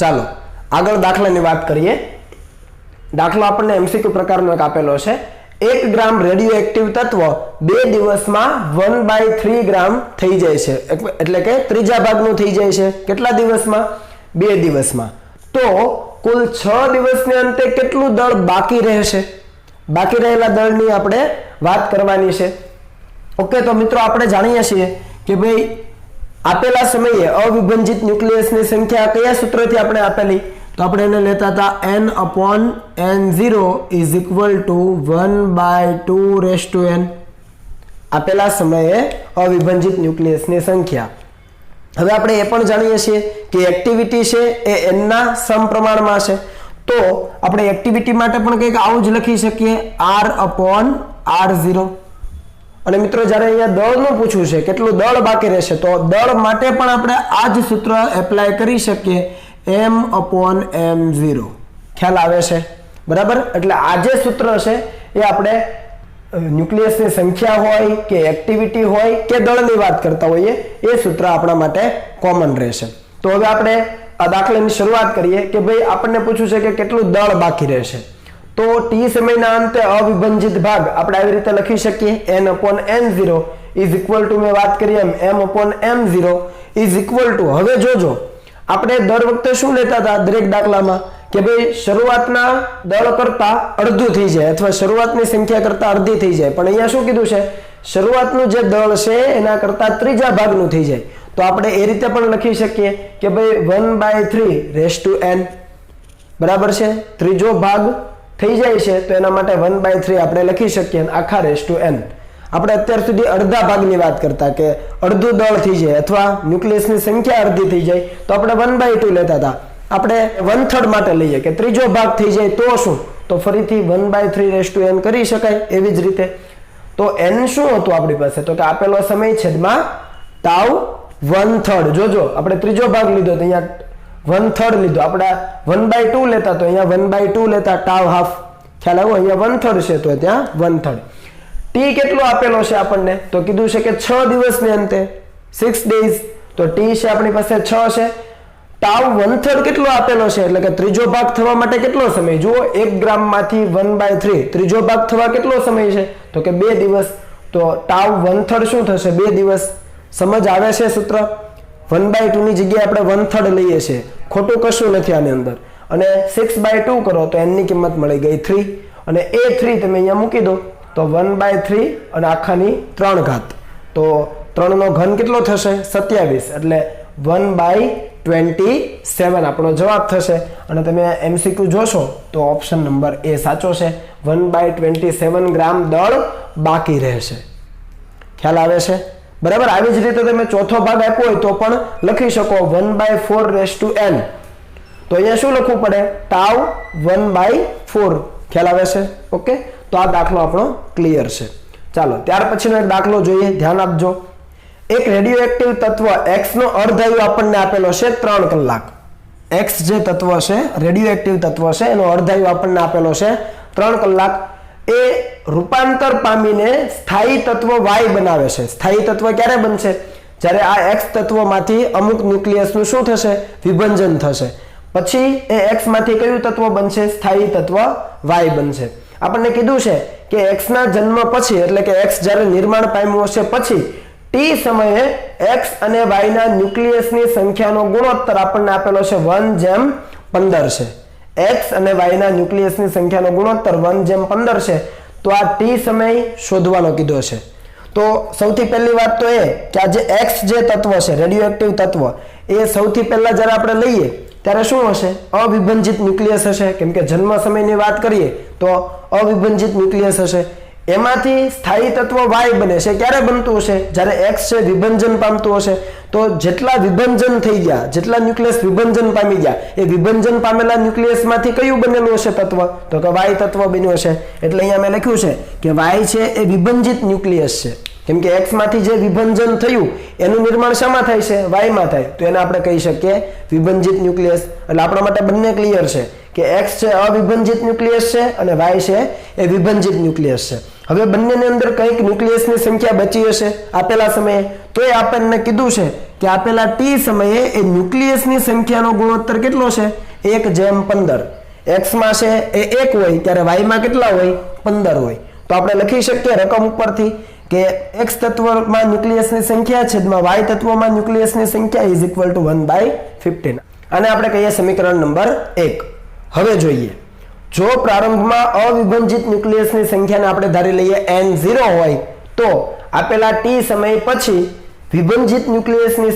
ચાલો આગળ દાખલાની વાત કરીએ। દાખલો આપણને એમસીક્યુ પ્રકારનો એક આપેલો છે। 1 ગ્રામ રેડિયો એક્ટિવ તત્વ 2 દિવસમાં 1/3 ગ્રામ થઈ જાય છે, એટલે કે ત્રીજા ભાગનું થઈ જાય છે। કેટલા દિવસમાં? 2 દિવસમાં। તો કુલ 6 દિવસને અંતે કેટલું દળ બાકી રહેશે? બાકી રહેલા દળની આપણે વાત કરવાની છે। ઓકે, તો મિત્રો આપણે જાણીએ છીએ કે ભાઈ આપેલા સમયે અવિભાજિત ન્યુક્લિયસની સંખ્યા કયા સૂત્રથી આપણે આપેલી? તો આપણે એને લેતા હતા n/n0 = 1/2n। આપેલા સમયે અવિભાજિત ન્યુક્લિયસની સંખ્યા। હવે આપણે એ પણ જાણીએ છીએ કે એક્ટિવિટી છે એ n ના સમપ્રમાણમાં છે। તો આપણે એક્ટિવિટી માટે પણ કંઈક આવું જ લખી શકીએ, r/r0। અને મિત્રો જ્યારે અહીંયા દળનું પૂછ્યું છે કેટલું દળ બાકી રહેશે, તો દળ માટે પણ આપણે આ જ સૂત્ર એપ્લાય કરી શકીએ, m/m0। ખ્યાલ આવે છે? બરાબર। એટલે આ જે સૂત્ર છે એ આપણે ન્યુક્લિયસની સંખ્યા હોય કે એક્ટિવિટી હોય કે દળની વાત કરતા હોઈએ એ સૂત્ર આપણા માટે કોમન રહેશે। તો હવે આપણે આ દાખલાની શરૂઆત કરીએ કે ભાઈ આપણને પૂછ્યું છે કે કેટલું દળ બાકી રહેશે। તો t સમયના અંતે અવિભાજિત ભાગ આપણે આવી રીતે લખી શકીએ, n/n0 મેં વાત કરી એમ m/m0 હવે જોજો આપણે દર વખતે શું લેતા હતા દરેક દાખલામાં કે ભાઈ શરૂઆતના દળ કરતા અડધું થઈ જાય અથવા શરૂઆતની સંખ્યા કરતા અડધી થઈ જાય, પણ અહીંયા શું કીધું છે? શરૂઆતનું જે દળ છે એના કરતા ત્રીજા ભાગનું થઈ જાય। તો આપણે એ રીતે પણ લખી શકીએ કે ભાઈ 1/3n। બરાબર છે? ત્રીજો ભાગ થઈ જાય છે તો એના માટે 1/3 આપણે લખી શકીએ આખા n। આપણે અત્યાર સુધી અડધા ભાગની વાત કરતા કે અડધું દળ થઈ જાય અથવા ન્યુક્લિયસની સંખ્યા અડધી થઈ જાય તો આપણે 1/2 લેતા હતા। આપણે 1/3 માટે લઈએ કે ત્રીજો ભાગ થઈ જાય તો શું? તો ફરીથી 1/3n કરી શકાય। એવી જ રીતે તો n શું હતું આપણી પાસે? તો કે આપેલો સમય છેદમાં તાવ 1/3। જોજો આપણે ત્રીજો ભાગ લીધો તો અહીંયા 1/3 લીધો, આપણે 1/2 લેતા તો અહીંયા 1/2 લેતા, તાવ હાફ। ખ્યાલ આવ્યો? અહીંયા 1/3 છે તો ત્યાં 1/3। t કેટલો આપેલો છે આપણને? તો કીધું છે કે 6 દિવસને અંતે 6 days। તો t છે આપણી પાસે 6 છે। તાવ 1/3 કેટલો આપેલો છે એટલે કે ત્રીજો ભાગ થવા માટે કેટલો સમય? જુઓ 1 ગ્રામ માંથી 1/3 ત્રીજો ભાગ થવા કેટલો સમય છે? તો કે 2 દિવસ। તો તાવ 1/3 શું થશે? 2 દિવસ। સમજ આવે છે સૂત્ર? 1/2 ની જગ્યાએ આપણે 1/3 લઈએ છીએ, ખોટું કશું નથી આની અંદર। અને 6/2 કરો તો n ની કિંમત મળી ગઈ 3, અને એ 3 તમે અહીંયા મૂકી દો તો 1/3 અને આખાની 3 ઘાત। તો 3 નો ઘન કેટલો થશે? 27, એટલે 1/27 આપણો જવાબ થશે। અને તમે MCQ જોશો તો ઓપ્શન નંબર એ સાચો છે, 1/27 ગ્રામ દળ બાકી રહેશે। ખ્યાલ આવે છે? બરાબર। આવી જ રીતે તમે ચોથો ભાગ આપ્યો હોય તો પણ લખી શકો 1/4n। તો અહીંયા શું લખવું પડે? તાવ 1/4। ખ્યાલ આવે છે? ઓકે, તો આ દાખલો આપણો ક્લિયર છે। ચાલો ત્યાર પછીનો એક દાખલો જોઈએ, ધ્યાન આપજો। એક રેડિયો એક્ટિવ તત્વ x નો અર્ધાયુ આપણને આપેલો છે 3 કલાક। x જે તત્વ છે રેડિયો એક્ટિવ તત્વ છે એનો અર્ધાયુ આપણને આપેલો છે 3 કલાક। એ રૂપાંતર પામીને સ્થાયી તત્વ y બનાવે છે। સ્થાયી તત્વ ક્યારે બનશે? જ્યારે આ x તત્વમાંથી અમુક ન્યુક્લિયસનું શું થશે? વિભાજન થશે। પછી એ x માંથી કયું તત્વ બનશે? સ્થાયી તત્વ y બનશે। આપણને કીધું છે કે x ના જન્મ પછી એટલે કે x જ્યારે નિર્માણ પામ્યું હશે પછી t સમયે x અને y ના ન્યુક્લિયસની સંખ્યાનો ગુણોત્તર આપણને આપેલો છે 1/15 છે। x અને y ના ન્યુક્લિયસની સંખ્યાનો ગુણોત્તર 1/15 છે। તો આ t સમય શોધવાનો કીધો છે। તો સૌથી પહેલી વાત તો એ કે આ જે x જે તત્વ છે રેડિયો એક્ટિવ તત્વ એ સૌથી પહેલા જ્યારે આપણે લઈએ ત્યારે શું હશે? અવિભાજિત ન્યુક્લિયસ હશે, કેમ કે જન્મ સમયની વાત કરીએ તો અવિભાજિત ન્યુક્લિયસ હશે। એમાંથી સ્થાયી તત્વ y બને છે। ક્યારે બનતું હશે? જ્યારે x છે વિભાજન પામતું હશે। તો જેટલા વિભાજન થઈ ગયા, જેટલા ન્યુક્લિયસ વિભાજન પામી ગયા, એ વિભાજન પામેલા ન્યુક્લિયસમાંથી કયું બનેલું હશે તત્વ? તો કે y તત્વ બન્યું હશે। એટલે અહીંયા મેં લખ્યું છે કે y છે એ વિભાજિત ન્યુક્લિયસ છે, કેમ કે x માંથી જે વિભાજન થયું એનું નિર્માણ શામાં થાય છે? y માં થાય। તો એને આપણે કહી શકીએ વિભાજિત ન્યુક્લિયસ। એટલે આપણા માટે બંને ક્લિયર છે કે x છે અવિભાજિત ન્યુક્લિયસ છે અને y છે એ વિભાજિત ન્યુક્લિયસ છે। હવે બંનેની અંદર કંઈક ન્યુક્લિયસની સંખ્યા બચી હશે આપેલા સમયે, તો એ આપણને કીધું છે કે આપેલા t સમયે એ ન્યુક્લિયસની સંખ્યાનો ગુણોત્તર કેટલો છે 1:15. x માં છે એ 1 હોય ત્યારે y માં કેટલા હોય 15 હોય. તો આપણે લખી શકીએ રકમ ઉપરથી કે x તત્વમાં ન્યુક્લિયસની સંખ્યા છેદમાં y તત્વમાં ન્યુક્લિયસની સંખ્યા ઇઝ ઇક્વલ ટુ 1/15. આને આપણે કહીએ સમીકરણ નંબર 1. હવે જોઈએ, જો પ્રારંભમાં અવિભાજિત ન્યુક્લિયસની સંખ્યાને આપણે ધારી લઈએ n0 હોય તો આપેલા t સમય પછી વિભાજિત ન્યુક્લિયસની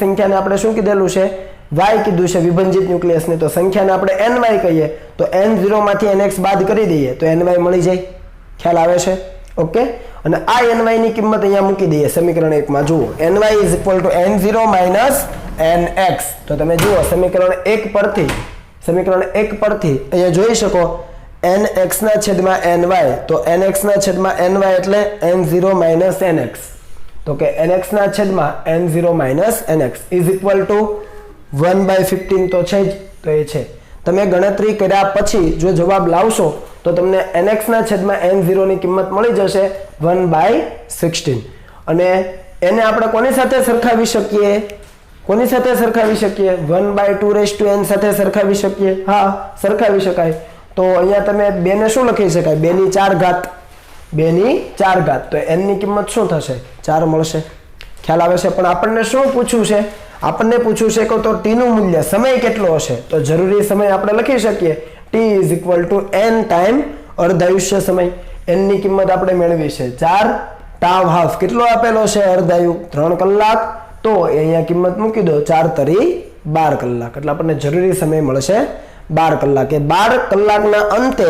સંખ્યાને આપણે શું કીધેલું છે y કીધું છે વિભાજિત ન્યુક્લિયસની, તો સંખ્યાને આપણે ny કહીએ તો n0 માંથી nx બાદ કરી દઈએ તો ny મળી જાય. ખ્યાલ આવે છે? ઓકે. અને આ ny ની કિંમત અહીંયા મૂકી દઈએ સમીકરણ 1 માં. જુઓ ny is equal two n0 minus nx. તો તમે જુઓ સમીકરણ 1 પરથી અહીંયા જોઈ શકો nx ના છેદમાં ny, તો nx ના છેદમાં ny એટલે n0 માઇનસ nx. તો કે nx ના છેદમાં n0 minus nx is equal two 1/15 તો છે જ, તો એ છે. તમે ગણતરી કર્યા પછી જો જવાબ લાવશો તો તમને nx ના છેદમાં n0 ની કિંમત મળી જશે 1/16. અને એને આપણે કોની સાથે સરખાવી શકીએ? 1/2n સાથે સરખાવી શકીએ. હા, સરખાવી શકાય. તો અહીંયા તમે 2 ને શું લખી શકાય? 2 ની 4 ઘાત. તો n ની કિંમત શું થશે? 4 મળશે. ખ્યાલ આવે છે? પણ આપણને શું પૂછ્યું છે? આપણને પૂછ્યું છે કે તો t નું મૂલ્ય સમય કેટલો હશે? તો જરૂરી સમય આપણે લખી શકીએ t is equal to n time અર્ધાયુષ્ય સમય. n ની કિંમત આપણે મેળવી છે 4 ટાવ હાફ. કેટલો આપેલો છે અર્ધાયુ? 3 કલાક. તો અહીંયા કિંમત મૂકી દો 4 તરી 12 કલાક. એટલે આપણને જરૂરી સમય મળશે 12 કલાક. એ 12 કલાકના અંતે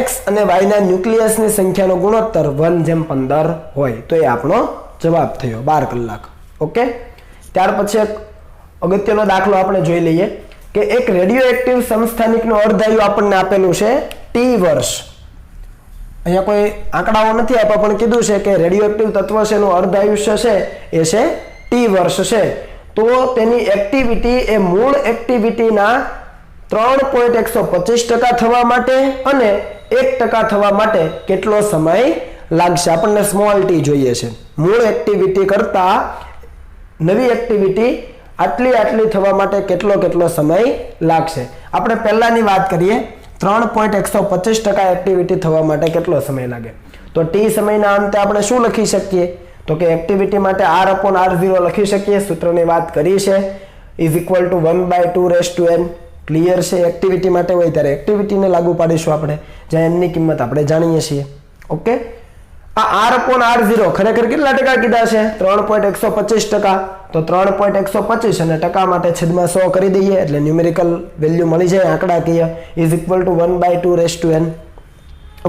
x અને y ના ન્યુક્લિયસની સંખ્યાનો ગુણોત્તર 1:15 હોય. તો એ આપણો જવાબ થયો 12 કલાક. ઓકે. ત્યાર પછી એક અગત્યનો દાખલો આપણે જોઈ લઈએ કે એક રેડિયો એક્ટિવ સમસ્થાનિકનું અર્ધાયુ આપણને આપેલું છે t વર્ષ. અહીંયા કોઈ આંકડાઓ નથી આપ્યા પણ કીધું છે કે રેડિયો એક્ટિવ તત્વ છે એનું અર્ધાયુષ્ય છે એ છે t વર્ષ છે. તો તેની એક્ટિવિટી એ મૂળ એક્ટિવિટીના 3.125% થવા માટે અને 1% થવા માટે કેટલો સમય લાગશે? આપણને સ્મોલ t જોઈએ છે. મૂળ એક્ટિવિટી કરતા નવી એક્ટિવિટી આટલી થવા માટે કેટલો સમય લાગશે? આપણે પહેલાની વાત કરીએ 3.125% એક્ટિવિટી થવા માટે કેટલો સમય લાગે? તો t સમયના અંતે આપણે શું લખી શકીએ? તો કે એક્ટિવિટી માટે r/r0 લખી શકીએ. સૂત્રની વાત કરી છે is equal two 1/2n. Clear છે? એક્ટિવિટી માટે હોય ત્યારે એક્ટિવિટીને લાગુ પાડીશું આપણે, જ્યાં n ની કિંમત આપણે જાણીએ છીએ. ઓકે. આ r/r0 ખરેખર કેટલા ટકા કીધા છે? 3.125%. તો 3.125 અને ટકા માટે છેદમાં 100 કરી દઈએ એટલે ન્યુમેરિકલ વેલ્યુ મળી જાય આંકડાકીય is equal two 1/2n.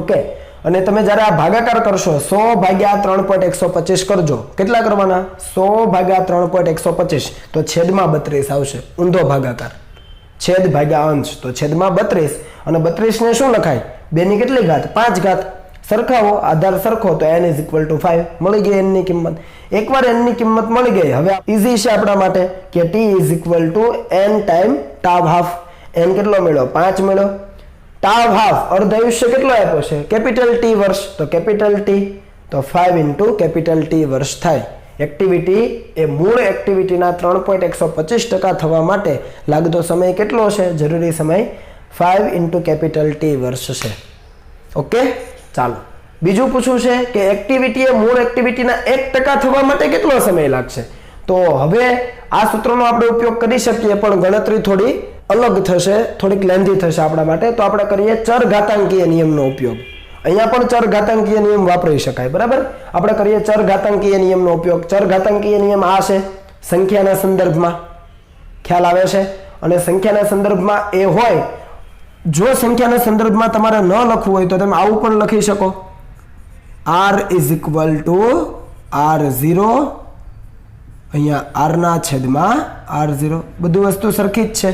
Okay. અને તમે જ્યારે આ ભાગાકાર કરશો 100 ભાગ્યા 3.125 કરજો. કેટલા કરવાના? 100 ભાગ્યા 3.125. તો છેદમાં 32 આવશે. ઊંધો ભાગાકાર, છેદ ભાગ્યા અંશ. તો છેદમાં 32 અને 32 ને શું લખાય? 2 ની કેટલી ઘાત? 5 ઘાત. સરખાવો, આધાર સરખો તો n ઇઝ ઇક્વલ ટુ 5. મળી ગઈ n ની કિંમત. એકવાર n ની કિંમત મળી ગઈ, હવે ઈઝી છે આપણા માટે કે t is equal to n time tau half. n કેટલો મળ્યો? 5 મળ્યો. ટાવ હાફ અર્ધાયુષ્ય કેટલો આપ્યો છે? કેપિટલ T વર્ષ. તો કેપિટલ T તો 5 ઇન્ટુ કેપિટલ T વર્ષ થાય. એક્ટિવિટી એ મૂળ એક્ટિવિટીના 3.125% થવા માટે લાગતો સમય કેટલો છે? જરૂરી સમય 5 ઇન્ટુ કેપિટલ T વર્ષ છે. ઓકે. ચાલો બીજું પૂછવું છે કે એક્ટિવિટી એ મૂળ એક્ટિવિટીના 1% થવા માટે કેટલો સમય લાગશે? તો હવે આ સૂત્રનો આપણે ઉપયોગ કરી શકીએ પણ ગણતરી થોડી અલગ થશે, થોડીક લેન્ધી થશે આપણા માટે. તો આપણે કરીએ ચરઘાતાંકીય નિયમનો ઉપયોગ. અહીંયા પણ ચરઘાતાંકીય નિયમ વાપરી શકાય. બરાબર. આપણે કરીએ ચરઘાતાંકીય નિયમનો ઉપયોગ. ચરઘાતાંકીય નિયમ આ છે સંખ્યાના સંદર્ભમાં. ખ્યાલ આવે છે? અને સંખ્યાના સંદર્ભમાં એ હોય, જો સંખ્યાના સંદર્ભમાં તમારે ન લખવું હોય તો તમે આવું પણ લખી શકો. r is equal two r0, અહીંયા r ના છેદમાં r0. બધું વસ્તુ સરખી જ છે.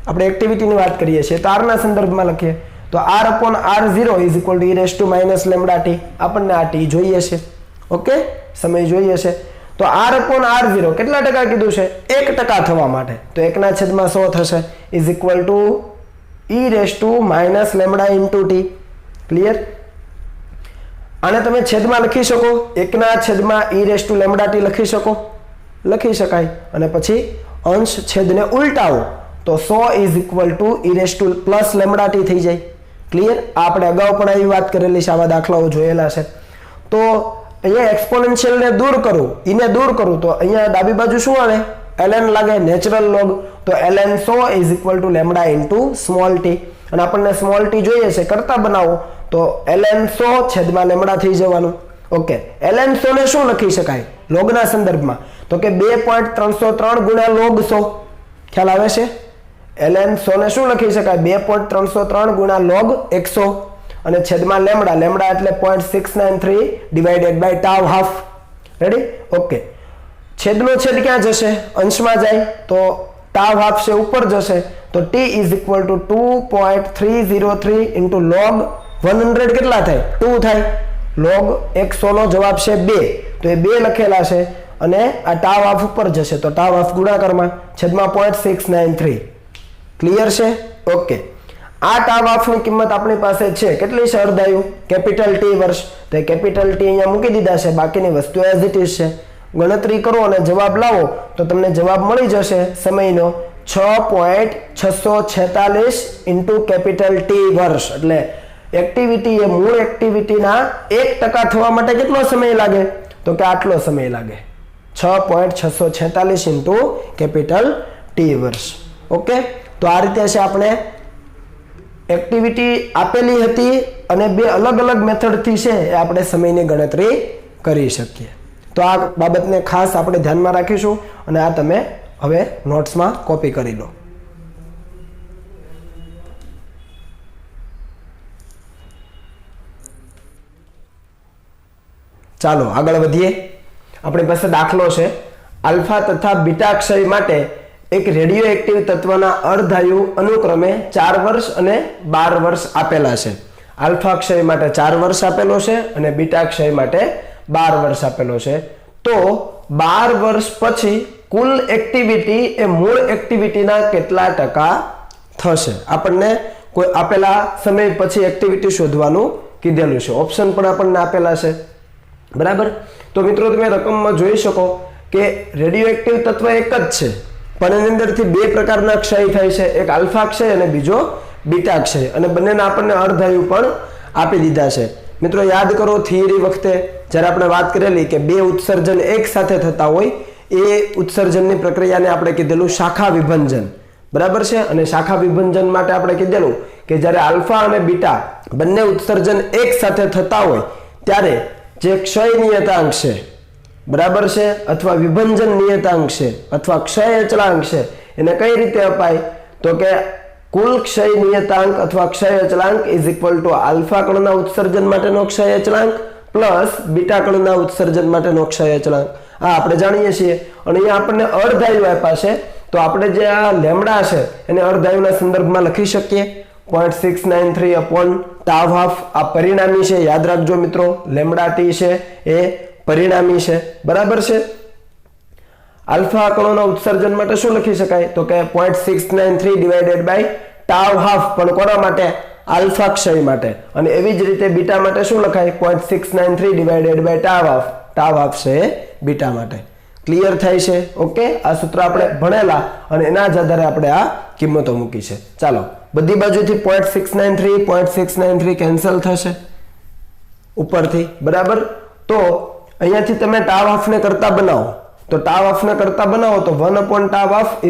આપણે એક્ટિવિટીની વાત કરીએ છીએ તો r ના સંદર્ભમાં લખીએ તો r/r0 is equal to e to minus lambda t. આપણને આ t જોઈએ છે. ઓકે. સમય જોઈએ છે. તો r/r0 કેટલા ટકા કીધું છે? 1% થવા માટે. તો 1/100 થશે is equal to e to minus lambda into t. Clear? આને તમે છેદમાં લખી શકો, 1/e⁻t લખી શકો, લખી શકાય. અને પછી અંશ છેદને ઉલટાવો તો 100 = e+λt થઈ જાય. ક્લિયર? આપણે અગાઉ પણ આવી વાત કરેલી છે, આવા દાખલાઓ જોયેલા છે. તો અહીંયા એક્સપોનેન્શિયલ ને દૂર કરું, ઈને દૂર કરું તો અહીંયા ડાબી બાજુ શું આવે? ln લાગે, નેચરલ લોગ. તો ln 100 = λ * સ્મોલ t. અને આપણને સ્મોલ t જોઈએ છે, કરતા બનાવો તો ln 100 છેદમાં λ થઈ જવાનું. ઓકે, ln 100 ને શું લખી શકાય લોગના સંદર્ભમાં? તો કે 2.303 ગુણ્યા log 100. ખ્યાલ આવે છે? ln 100 ને શું લખી શકાય? 2.303 ગુણ્યા log 100 અને છેદમાં λ એટલે 0.693 divided by tau half. Ready? Okay, છેદનો છેદ ક્યાં જશે? અંશમાં જાય તો tau હાફ છે ઉપર જશે. તો t = 2.303 into log 100 કેટલા થાય? 2 થાય. log 100 નો જવાબ છે 2, તો એ 2 લખેલા છે અને આ tau હાફ ઉપર જશે તો tau હાફ ગુણાકારમાં છેદમાં 0.693. ક્લિયર છે? ઓકે, આ tau હાફની કિંમત આપણી પાસે છે કેટલી છે? અર્ધાયુ કેપિટલ T વર્ષ. તો કેપિટલ T અહીંયા મૂકી દીધા છે, બાકીની વસ્તુ એઝ ઇટ ઇઝ છે. ગણતરી કરો અને જવાબ લાવો તો તમને જવાબ મળી જશે સમયનો 6.646 into કેપિટલ T વર્ષ. એટલે એક્ટિવિટી એ મૂળ એક્ટિવિટીના 1% થવા માટે કેટલો સમય લાગે? તો કે આટલો સમય લાગે, 6.646 into કેપિટલ T વર્ષ. ઓકે, તો આ રીતે છે આપણે એક્ટિવિટી આપેલી હતી અને બે અલગ અલગ મેથડથી છે એ આપણે સમયની ગણતરી કરી શકીએ. તો આ બાબતને ખાસ આપણે ધ્યાનમાં રાખીશું અને આ તમે હવે નોટ્સમાં કોપી કરી લો. ચાલો આગળ વધીએ. આપણી પાસે દાખલો છે, આલ્ફા તથા બીટા ક્ષય માટે એક રેડિયો એક્ટિવ તત્વના અર્ધાયુ અનુક્રમે 4 વર્ષ અને 12 વર્ષ આપેલા છે. આલ્ફા ક્ષય માટે 4 વર્ષ આપેલો છે અને બીટા ક્ષય માટે 12 વર્ષ આપેલો છે. તો 12 વર્ષ પછી કુલ એક્ટિવિટી એ મૂળ એક્ટિવિટીના કેટલા ટકા થશે? આપણને કોઈ આપેલા સમય પછી એક્ટિવિટી શોધવાનું કીધેલું છે. ઓપ્શન પણ આપણને આપેલા છે. બરાબર? તો મિત્રો તમે રકમમાં જોઈ શકો કે રેડિયો એક્ટિવ તત્વ એક જ છે પણ એની અંદરથી બે પ્રકારના ક્ષય થાય છે, એક આલ્ફા ક્ષય અને બીજો બીટા ક્ષય, અને બંનેના આપણને અર્ધાયુ પણ આપી દીધા છે. મિત્રો યાદ કરો થિયરી વખતે જ્યારે આપણે વાત કરેલી કે બે ઉત્સર્જન એક સાથે થતા હોય એ ઉત્સર્જનની પ્રક્રિયાને આપણે કીધેલું શાખા વિભંજન. બરાબર છે? અને શાખા વિભંજન માટે આપણે કીધેલું કે જ્યારે આલ્ફા અને બીટા બંને ઉત્સર્જન એક સાથે થતા હોય ત્યારે જે ક્ષય નિયતાંક છે, બરાબર છે, અથવા વિભંજન નિયતાંક છે અથવા ક્ષય અચળાંક છે એને કઈ રીતે અપાય? તો કે કુલ ક્ષય નિયતાંક અથવા ક્ષય અચળાંક = આલ્ફા કણના ઉત્સર્જન માટેનો ક્ષય અચળાંક પ્લસ બીટા કણના ઉત્સર્જન માટેનો ક્ષય અચળાંક. આ આપણે જાણીએ છીએ. અને અહીંયા આપણને અર્ધાયુ આપ્યા છે તો આપણે જે આ લેમડા છે એને અર્ધાયુના સંદર્ભમાં લખી શકીએ 0.693 tau હાફ. આ પરિણામી છે, યાદ રાખજો મિત્રો, લેમડા t છે એ પરિણામી છે. બરાબર છે? આલ્ફા કણોના ઉત્સર્જન માટે શું લખી શકાય? તો કે 0.693 ડિવાઇડેડ બાય tau હાફ, પણ કોના માટે? આલ્ફા ક્ષય માટે. અને એવી જ રીતે બીટા માટે શું લખાય? 0.693 divided by tau half. tau half છે બીટા માટે. ક્લિયર થાય છે? ઓકે, આ સૂત્ર આપણે ભણેલા અને એના જ આધારે આપણે આ કિંમતો મૂકી છે. ચાલો બધી બાજુથી 0.693 કેન્સલ થશે ઉપરથી. બરાબર? તો અહીંયાથી તમે tau હાફને કરતા બનાવો તો tau હાફને કરતા બનાવો તો 1/tau half =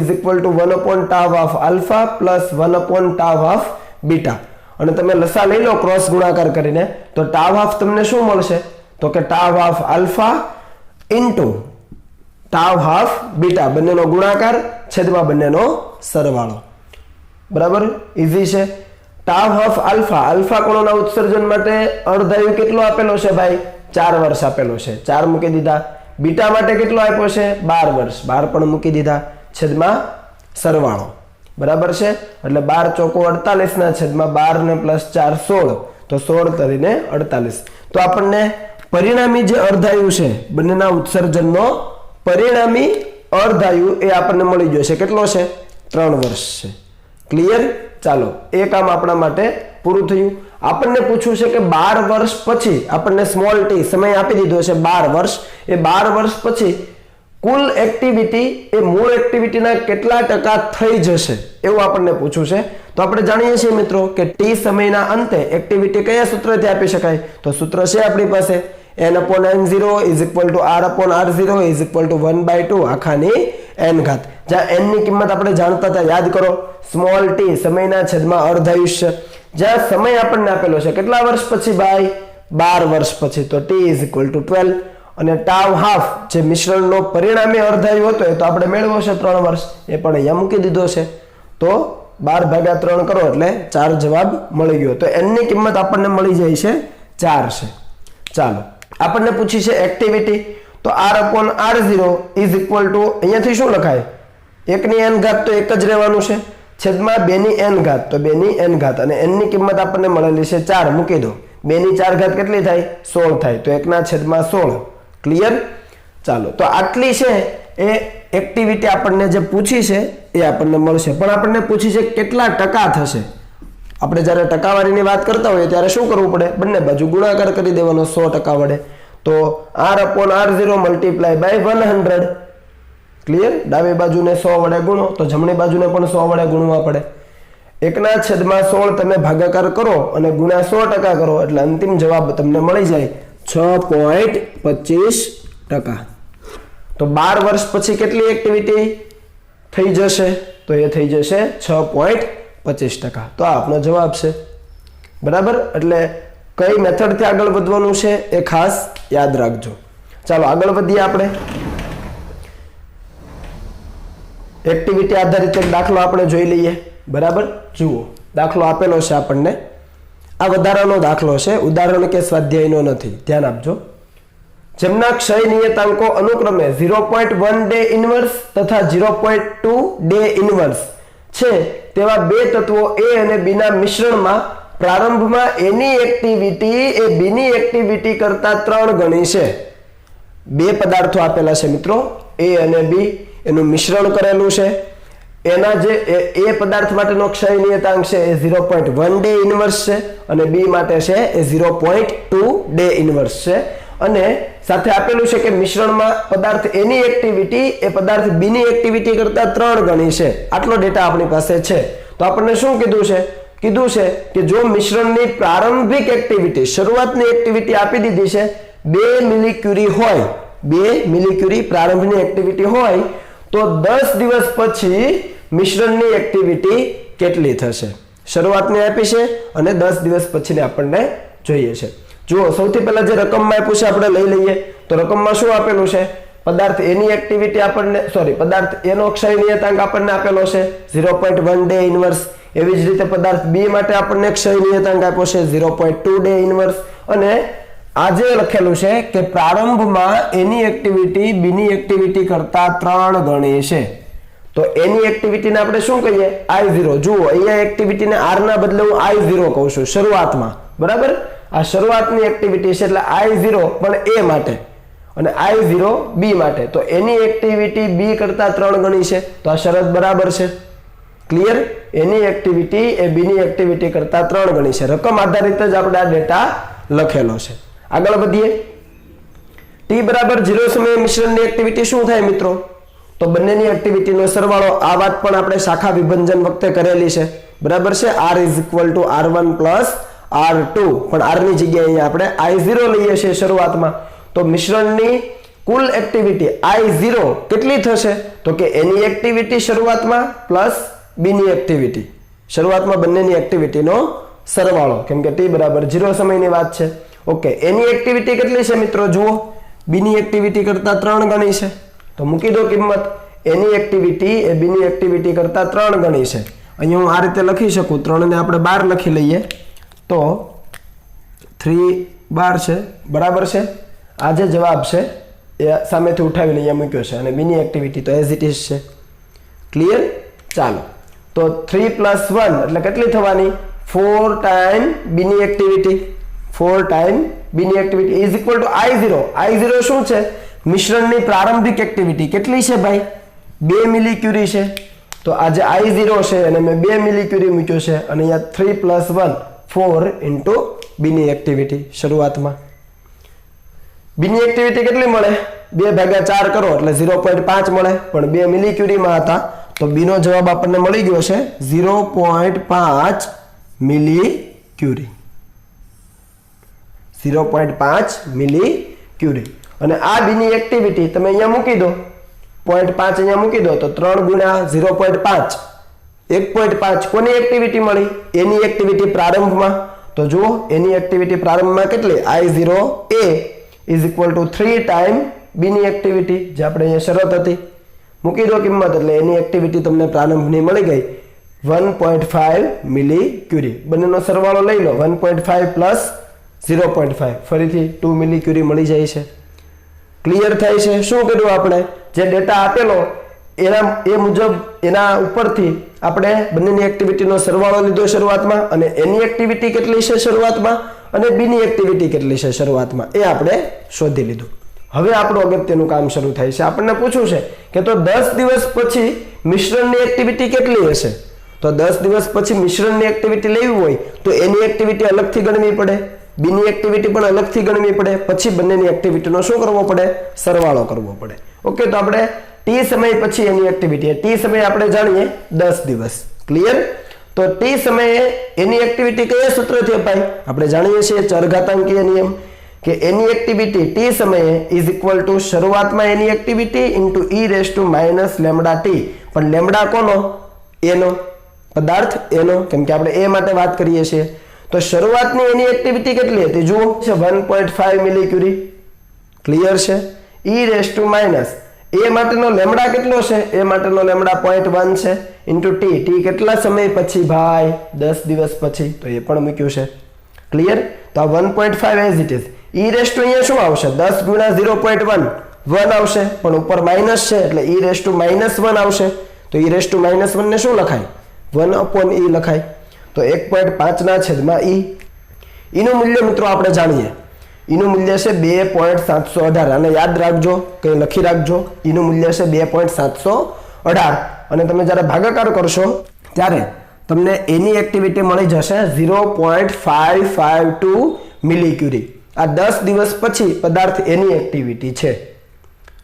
1/tau half alpha plus 1/tau half beta. અને તમે લસા લઈ લો ક્રોસ ગુણાકાર કરીને તો tau હાફ તમને શું મળશે? તો કે tau half alpha into tau half beta, બંનેનો ગુણાકાર છેદમાં બંનેનો સરવાળો. બરાબર? ઈઝી છે. tau હાફ આલ્ફા, આલ્ફા કણોના ઉત્સર્જન માટે અર્ધાયુ કેટલો આપેલો છે ભાઈ? 4 વર્ષ આપેલો છે, 4 મૂકી દીધા. બીટા માટે કેટલો આપ્યો છે? 12 વર્ષ, 12 પણ મૂકી દીધા છેદમાં સરવાળો. બરાબર છે? એટલે 12 ચોકો 48 ના છેદમાં 12 ને પ્લસ 4 16, તો 16 તરીને 48. તો આપણને પરિણામી જે અર્ધાયુ છે બંનેના ઉત્સર્જનનો પરિણામી અર્ધાયુ એ આપણને મળી જશે. કેટલો છે? 3 વર્ષ છે. ક્લિયર? ચાલો એ કામ આપણા માટે પૂરું થયું. આપણને પૂછ્યું છે કે 12 વર્ષ પછી આપણને સ્મોલ ટી સમય આપી દીધો છે 12 વર્ષ, એ 12 વર્ષ પછી કુલ એક્ટિવિટી એ મૂળ એક્ટિવિટીના કેટલા ટકા થઈ જશે એવું આપણને પૂછ્યું છે. તો આપણે જાણીએ છીએ મિત્રો કે ટી સમયના અંતે એક્ટિવિટી કયા સૂત્રથી આપી શકાય? તો સૂત્ર છે આપણી પાસે n/n0 = r/r0 = 1/2 આખાની n ઘાત. જ્યાં n ની કિંમત આપણે જાણતા હતા, યાદ કરો, સ્મોલ ટી સમયના છેદમાં અર્ધ આયુષ્ય. જ્યાં સમય આપણને આપેલો છે કેટલા વર્ષ પછી ભાઈ? 12 વર્ષ પછી. તો t = 12 અને ટાવ હાફ જે મિશ્રણનો પરિણામી અર્ધાયુ હતો એ તો આપણે મેળવ્યો છે 3 વર્ષ, એ પણ અહીંયા મૂકી દીધો છે. તો 12/3 કરો એટલે 4 જવાબ મળી ગયો. તો n ની કિંમત આપણને મળી જાય છે 4 છે. ચાલો, આપણને પૂછી છે એક્ટિવિટી, તો r/r0 અહીંયાથી શું લખાય? 1 ની n ઘાત તો 1 જ રહેવાનું છે, છેદમાં 2 ની n ઘાત, તો 2 ની n ઘાત, અને n ની કિંમત આપણને મળેલી છે 4, મૂકી દો. 2 ની 4 ઘાત કેટલી થાય? 16 થાય, તો 1/16. ક્લિયર? ચાલો, તો આટલી છે એ એક્ટિવિટી આપણને જે પૂછી છે એ આપણને મળશે. પણ આપણને પૂછી છે કેટલા ટકા થશે. આપણે જ્યારે ટકાવારીની વાત કરતા હોઈએ ત્યારે શું કરવું પડે? બંને બાજુ ગુણાકાર કરી દેવાનો 100% વડે. તો r/r0 × 100. ક્લિયર? ડાબી બાજુને 100 વડે ગુણો તો જમણી બાજુને પણ 100 વડે ગુણવા પડે. 1/16 તમે ભાગાકાર કરો અને ગુણ્યા 100% કરો એટલે અંતિમ જવાબ તમને મળી જાય 6.25%. તો 12 વર્ષ પછી કેટલી એક્ટિવિટી થઈ જશે? તો એ થઈ જશે 6.25%. તો આ આપણો જવાબ છે. બરાબર? એટલે કઈ મેથડથી આગળ વધવાનું છે એ ખાસ યાદ રાખજો. ચાલો આગળ વધીએ આપણે. એક્ટિવિટી આધારિત એક દાખલો આપણે જોઈ લઈએ. બરાબર? જુઓ, દાખલો આપેલો છે આપણને. આ વધારાનો દાખલો છે, ઉદાહરણ કે સ્વાધ્યાયનો નથી, ધ્યાન આપજો. જેમના ક્ષય નિયતાંકો અનુક્રમે 0.1 ડે ઇનવર્સ તથા 0.2 ડે ઇનવર્સ છે તેવા બે તત્વો A અને B ના મિશ્રણમાં પ્રારંભમાં A ની એક્ટિવિટી એ B ની એક્ટિવિટી કરતા 3 ગણી છે. બે પદાર્થો આપેલા છે મિત્રો, A અને B, એનું મિશ્રણ કરેલું છે. એના જે A પદાર્થ માટેનો ક્ષય નિયતાંક છે એ 0.1 ડે ઇનવર્સ છે અને B માટે છે એ 0.2 ડે ઇનવર્સ છે. અને સાથે આપેલું છે કે મિશ્રણમાં પદાર્થ A ની એક્ટિવિટી એ પદાર્થ B ની એક્ટિવિટી કરતા 3 ગણી છે. આટલો ડેટા આપણી પાસે છે. તો આપણને શું કીધું છે? કીધું છે કે જો મિશ્રણની પ્રારંભિક એક્ટિવિટી, શરૂઆતની એક્ટિવિટી આપી દીધી છે 2 મિલીક્યુરી હોય, 2 મિલીક્યુરી પ્રારંભની એક્ટિવિટી હોય, તો 10 દિવસ પછી મિશ્રણની એક્ટિવિટી કેટલી થશે? શરૂઆતની આપી છે અને 10 દિવસ પછીને આપણને જોઈએ છે. જુઓ, સૌથી પહેલા જે રકમમાં આપ્યું છે આપણે લઈ લઈએ. તો રકમમાં શું આપેલું છે? પદાર્થ A ની એક્ટિવિટી આપણને પદાર્થ A નો ક્ષય નિયતાંક આપણને આપેલો છે 0.1 ડે ઇનવર્સ. એવી જ રીતે પદાર્થ B માટે આપણને ક્ષય નિયતાંક આપ્યો છે 0.2 ડે ઇનવર્સ. અને આજે લખેલું છે કે પ્રારંભમાં A ની એક્ટિવિટી B ની એક્ટિવિટી કરતા 3 ગણી છે. તો A ની એક્ટિવિટીને આપણે શું કહીએ? I0. જુઓ, અહીંયા એક્ટિવિટીને R ના બદલે હું I0 કહું છું શરૂઆતમાં. બરાબર? આ શરૂઆતની એક્ટિવિટી છે એટલે I0 પણ A માટે અને I0 B માટે. તો એની એક્ટિવિટી B કરતા 3 ગણી છે. તો આ શરત બરાબર છે. ક્લિયર? એની એક્ટિવિટી એ B ની એક્ટિવિટી કરતા 3 ગણી છે. રકમ આધારિત જ આપણે આ ડેટા લખેલો છે. આગળ વધીએ. T બરાબર 0 સમયે મિશ્રણની એક્ટિવિટી શું થાય મિત્રો? તો બંનેની એક્ટિવિટીનો સરવાળો. આ વાત પણ આપણે શાખા વિભંજન વખતે કરેલી છે. બરાબર છે? R = R1 + R2, પણ R ની જગ્યાએ આપણે I0 લઈએ છીએ શરૂઆતમાં. તો મિશ્રણની કુલ એક્ટિવિટી I0 કેટલી થશે? તો કે એની એક્ટિવિટી શરૂઆતમાં પ્લસ B ની એક્ટિવિટી, શરૂઆતમાં બંનેની એક્ટિવિટીનો સરવાળો, કેમ કે T બરાબર 0 સમયની વાત છે. ઓકે, એની એક્ટિવિટી કેટલી છે મિત્રો? જુઓ, B ની એક્ટિવિટી કરતા 3 ગણી છે. તો મૂકી દો કિંમત. એની એક્ટિવિટી એ B ની એક્ટિવિટી કરતા 3 ગણી છે. અહીંયા હું આ રીતે લખી શકું, 3 ને આપણે 12 લખી લઈએ તો 3/12 છે. બરાબર છે? આ જે જવાબ છે એ સામેથી ઉઠાવીને અહીંયા મૂક્યો છે અને B ની એક્ટિવિટી તો એઝ ઇટ ઇઝ છે. ક્લિયર? ચાલો, તો 3 + 1 એટલે કેટલી થવાની? 4 ટાઈમ B ની એક્ટિવિટી. 4 ટાઈમ B ની activity is equal two I0. I0 શું છે? મિશ્રણની પ્રારંભિક એક્ટિવિટી કેટલી છે ભાઈ? 2 મિલીક્યુરી છે. તો આ જે I0 છે એને મેં 2 મિલીક્યુરી મૂક્યો છે અને અહીંયા 3 + 1 4 ઇન્ટુ બીની એક્ટિવિટી શરૂઆતમાં. બીની એક્ટિવિટી કેટલી મળે? 2 ભાગ્યા 4 કરો એટલે 0.5 મળે, પણ 2 મિલી ક્યુરીમાં હતા તો બીનો જવાબ આપણને મળી ગયો છે 0.5 મિલી ક્યુરી. 0.5 મિલી ક્યુરી. અને આ બીની એક્ટિવિટી તમે અહીંયા મૂકી દો, 0.5 અહીંયા મૂકી દો તો 3 ગુણ્યા 0.5 1.5 કોની એક્ટિવિટી મળી? એની એક્ટિવિટી પ્રારંભમાં. તો જુઓ એની એક્ટિવિટી પ્રારંભમાં કેટલી? I0A is equal to 3 time બીની એક્ટિવિટી, જે આપણે અહીંયા શરત હતી. મૂકી દો કિંમત એટલે એની એક્ટિવિટી તમને પ્રારંભની મળી ગઈ 1.5 મિલી ક્યુરી. બંનેનો સરવાળો લઈ લો, 1.5 પ્લસ 0.5 ફરીથી 2 મિલી ક્યુરી મળી જાય છે. ક્લિયર થાય છે? શું કર્યું આપણે? જે ડેટા આપેલો એ મુજબ એના ઉપરથી આપણે બંનેની એક્ટિવિટીનો સરવાળો લીધો શરૂઆતમાં, અને એની એક્ટિવિટી કેટલી છે શરૂઆતમાં અને બીની એક્ટિવિટી કેટલી છે શરૂઆતમાં એ આપણે શોધી લીધું. હવે આપણું અગત્યનું કામ શરૂ થાય છે. આપણને પૂછ્યું છે કે તો 10 દિવસ પછી મિશ્રણની એક્ટિવિટી કેટલી હશે? તો 10 દિવસ પછી મિશ્રણની એક્ટિવિટી લેવી હોય તો એની એક્ટિવિટી અલગથી ગણવી પડે, બીની એક્ટિવિટી પણ અલગથી ગણવી પડે, પછી બંનેની એક્ટિવિટીનો શું કરવો પડે? સરવાળો કરવો પડે. ઓકે, તો આપણે ટી સમય પછી એની એક્ટિવિટી, ટી સમય આપણે જાણીએ 10 દિવસ. ક્લિયર? તો ટી સમયે એની એક્ટિવિટી કયા સૂત્રથી અપાય? આપણે જાણીએ છીએ ચરઘાતાંકીય નિયમ કે એની એક્ટિવિટી ટી સમયે ઇઝ ઇક્વલ ટુ શરૂઆતમાં એની activity into e raise to minus lambda T. પણ લેમડા કોનો? એનો, પદાર્થ એનો, કેમ કે આપણે એ માટે વાત કરીએ છીએ. તો શરૂઆતની એની એક્ટિવિટી કેટલી હતી? જુઓ છે 1.5 મિલી ક્યુરી. ક્લિયર છે? ઈ રેસ ટુ માઇનસ એ માટેનો લેમડા કેટલો છે? એ માટેનો લેમડા 0.1 છે ઇન્ટુ ટી. ટી કેટલા સમય પછી ભાઈ? 10 દિવસ પછી. તો એ પણ મૂક્યું છે. ક્લિયર? તો આ 1.5 as it is. E raise two અહીંયા શું આવશે? 10 ગુણ્યા 0.1 1 આવશે, પણ ઉપર માઇનસ છે એટલે ઈ રેસ ટુ માઇનસ 1 આવશે. તો ઈ રેસ ટુ માઇનસ 1 ને શું લખાય? 1 અપોન ઈ લખાય. તો 1.5 ના છેદમાં ઈ. ઈનું મૂલ્ય મિત્રો આપણે જાણીએ. ઈનું મૂલ્ય છે 2.718. અને યાદ રાખજો, કંઈ લખી રાખજો, ઈનું મૂલ્ય છે 2.718. અને તમે જ્યારે ભાગાકાર કરશો ત્યારે તમને એની એક્ટિવિટી મળી જશે 0.552 મિલી ક્યુરી. આ 10 દિવસ પછી પદાર્થ એની એક્ટિવિટી છે.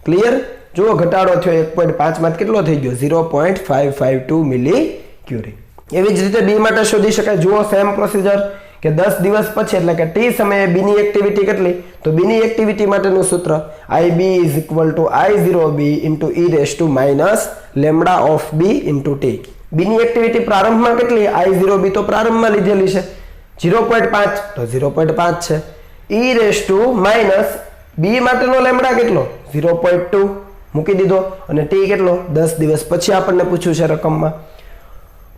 ક્લિયર? જુઓ ઘટાડો થયો 1.5 માં કેટલો થઈ ગયો? 0.552 મિલી ક્યુરી. એવી જ રીતે બી માટે શોધી શકાય. જુઓ સેમ પ્રોસિજર કે 10 દિવસ પછી એટલે કે ટી સમયે બીની એક્ટિવિટી કેટલી? તો બીની એક્ટિવિટી માટેનું સૂત્ર IB is equal to I0B into e raise to minus lambda of B into T. બીની એક્ટિવિટી પ્રારંભમાં કેટલી? I0B તો પ્રારંભમાં લીધેલી છે 0.5, તો 0.5 છે. ઈ રેસ ટુ માઇનસ બી માટેનો લેમડા કેટલો? 0.2 મૂકી દીધો. અને ટી કેટલો? 10 દિવસ પછી આપણને પૂછ્યું છે રકમમાં.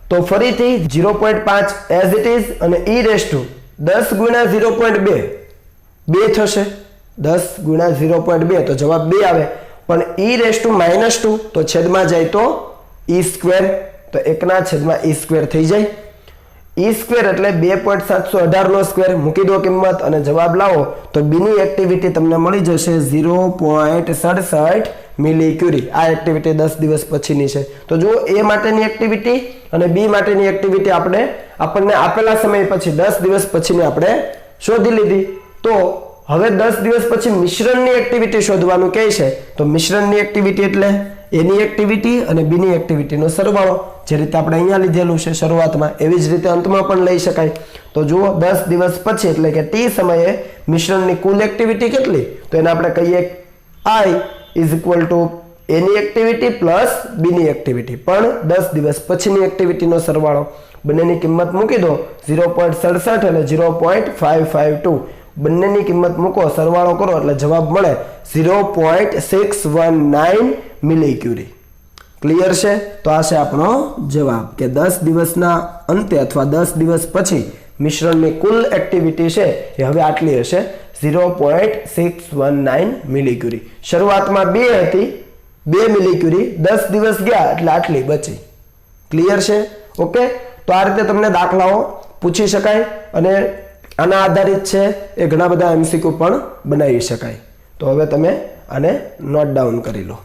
તો ફરીથી 0.5 એઝ ઇટ ઇઝ અને ઈ રેસ ટુ 10 ગુણ્યા 0.2 2 થશે. 10 ગુણ્યા 0.2 તો જવાબ 2 આવે. પણ ઈ રેસ ટુ માઇનસ 2 તો છેદમાં જાય તો ઈ સ્ક્વેર, તો 1 ના છેદમાં ઈ સ્ક્વેર થઈ જાય. ઈ સ્ક્વેર એટલે 2.718 નો સ્ક્વેર. મૂકી દો કિંમત અને જવાબ લાવો તો બીની એક્ટિવિટી તમને મળી જશે 0.67 મિલી ક્યુરી. આ એક્ટિવિટી 10 દિવસ પછીની છે. તો જુઓ એ માટેની એક્ટિવિટી અને બી માટેની એક્ટિવિટી આપણને આપેલા સમય પછી 10 દિવસ પછીની આપણે શોધી લીધી. તો હવે 10 દિવસ પછી મિશ્રણની એક્ટિવિટી શોધવાનું કહે છે. તો મિશ્રણની એક્ટિવિટી એટલે એની એક્ટિવિટી અને બીની એક્ટિવિટીનો સરવાળો. જે રીતે આપણે અહીંયા લીધેલું છે શરૂઆતમાં, એવી જ રીતે અંતમાં પણ લઈ શકાય. તો જુઓ 10 દિવસ પછી એટલે કે ટી સમયે મિશ્રણની કુલ એક્ટિવિટી કેટલી? તો એને આપણે કહીએ I ઇઝ ઇક્વલ ટુ એની એક્ટિવિટી પ્લસ બીની એક્ટિવિટી, પણ 10 દિવસ પછીની એક્ટિવિટીનો સરવાળો. બંનેની કિંમત મૂકી દો 0.67 અને 0.552. બંનેની કિંમત મૂકો, સરવાળો કરો એટલે જવાબ મળે 0.619 મિલી ક્યુરી. ક્લિયર છે? તો આ છે આપણો જવાબ કે 10 દિવસના અંતે અથવા 10 દિવસ પછી મિશ્રણની કુલ એક્ટિવિટી છે એ હવે આટલી હશે 0.619 મિલી ક્યુરી. શરૂઆતમાં 2 હતી, 2 મિલી ક્યુરી, 10 દિવસ ગયા એટલે આટલી બચી. ક્લિયર છે? ઓકે, તો આ રીતે તમને દાખલાઓ પૂછી શકાય અને આના આધારિત છે એ ઘણા બધા MCQ પણ બનાવી શકાય. તો હવે તમે આને નોટ ડાઉન કરી લો.